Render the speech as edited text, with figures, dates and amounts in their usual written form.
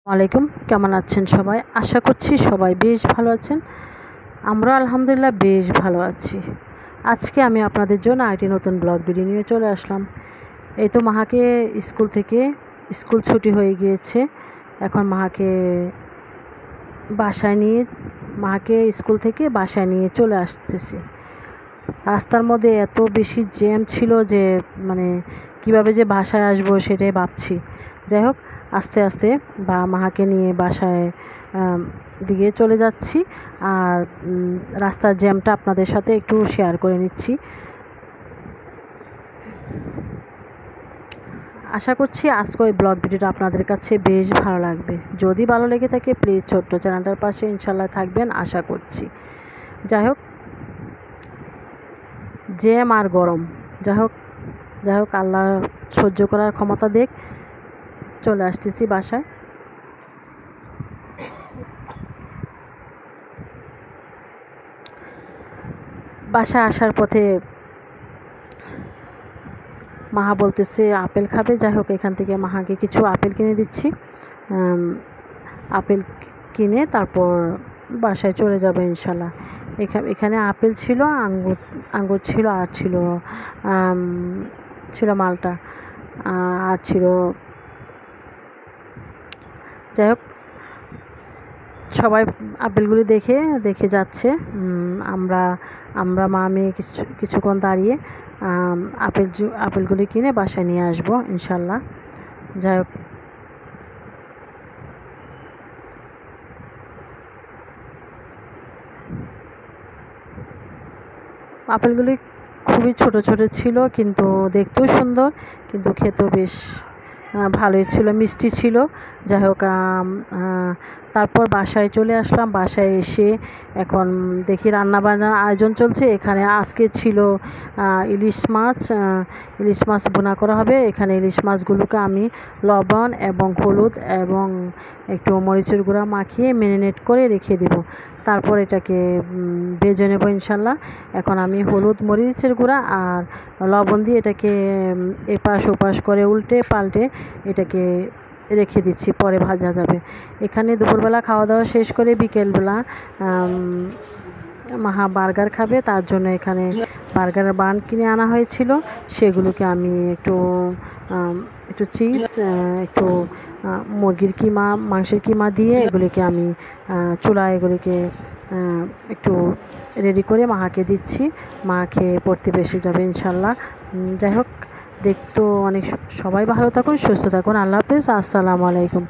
ওয়ালাইকুম, কেমন আছেন সবাই? আশা করছি সবাই বেশ ভালো আছেন। আমরা আলহামদুলিল্লাহ বেশ ভালো আছি। আজকে আমি আপনাদের জন্য আরেকটি নতুন ব্লগ ভিডিও নিয়ে চলে আসলাম। এই তো মাহাকে স্কুল ছুটি হয়ে গিয়েছে। এখন মাহাকে স্কুল থেকে বাসায় নিয়ে চলে আসতেছি। রাস্তার মধ্যে এত বেশি জ্যাম ছিল যে কিভাবে যে বাসায় আসবো সেটাই ভাবছি। যাই হোক, আস্তে আস্তে মাহাকে নিয়ে বাসায় দিকে চলে যাচ্ছি। আর রাস্তার জ্যামটা আপনাদের সাথে একটু শেয়ার করে নিচ্ছি। আশা করছি আজকে ওই ব্লগ ভিডিওটা আপনাদের কাছে বেশ ভালো লাগবে। যদি ভালো লেগে থাকে প্লিজ ছোট্ট চ্যানেলটার পাশে ইনশাল্লাহ থাকবেন আশা করছি। যাই হোক, জ্যাম আর গরম, যাই হোক আল্লাহ সহ্য করার ক্ষমতা দেখ। চলে আসতেছি বাসায়। বাসায় আসার পথে মাহা বলতেছে আপেল খাবে। যাই হোক, এখান থেকে মাহাকে কিছু আপেল কিনে দিচ্ছি। আপেল কিনে তারপর বাসায় চলে যাবে ইনশাল্লাহ। এখানে আপেল ছিল, আঙ্গুর ছিল, আর ছিল মালটা, আর ছিল। যাই হোক, সবাই আপেলগুলি দেখে যাচ্ছে। আমরা মা মেয়ে কিছুক্ষণ দাঁড়িয়ে আপেলগুলি কিনে বাসায় নিয়ে আসবো ইনশাল্লাহ। যাই হোক, আপেলগুলি খুবই ছোট ছোট ছিল, কিন্তু দেখতেও সুন্দর, কিন্তু খেতেও বেশ ভালোই ছিল, মিষ্টি ছিল। যাই হোক, তারপর বাসায় চলে আসলাম। বাসায় এসে এখন দেখি রান্নাবান্নার আয়োজন চলছে। এখানে আজকে ছিল ইলিশ মাছ ভুনা করা হবে। এখানে ইলিশ মাছগুলোকে আমি লবণ এবং হলুদ এবং একটু মরিচের গুঁড়া মাখিয়ে ম্যারিনেট করে রেখে দেব। তারপর এটাকে ভেজে নেব ইনশাল্লাহ। এখন আমি হলুদ মরিচের গুঁড়া আর লবণ দিয়ে এটাকে এপাশ ওপাশ করে উল্টে পাল্টে এটাকে রেখে দিচ্ছি, পরে ভাজা যাবে। এখানে দুপুরবেলা খাওয়া দাওয়া শেষ করে বিকেলবেলা মাহা বার্গার খাবে, তার জন্য এখানে বার্গারের বান কিনে আনা হয়েছিল। সেগুলোকে আমি একটু চিজ, একটু মুরগির কিমা, মাংসের কিমা দিয়ে এগুলিকে আমি চুলায় এগুলিকে একটু রেডি করে মাহাকে দিচ্ছি। মা খেয়ে পড়তে বসে যাবে ইনশাল্লাহ। যাই হোক, সবাই ভালো থাকুন, সুস্থ থাকুন। আল্লাহ হাফেজ, আসসালামু আলাইকুম।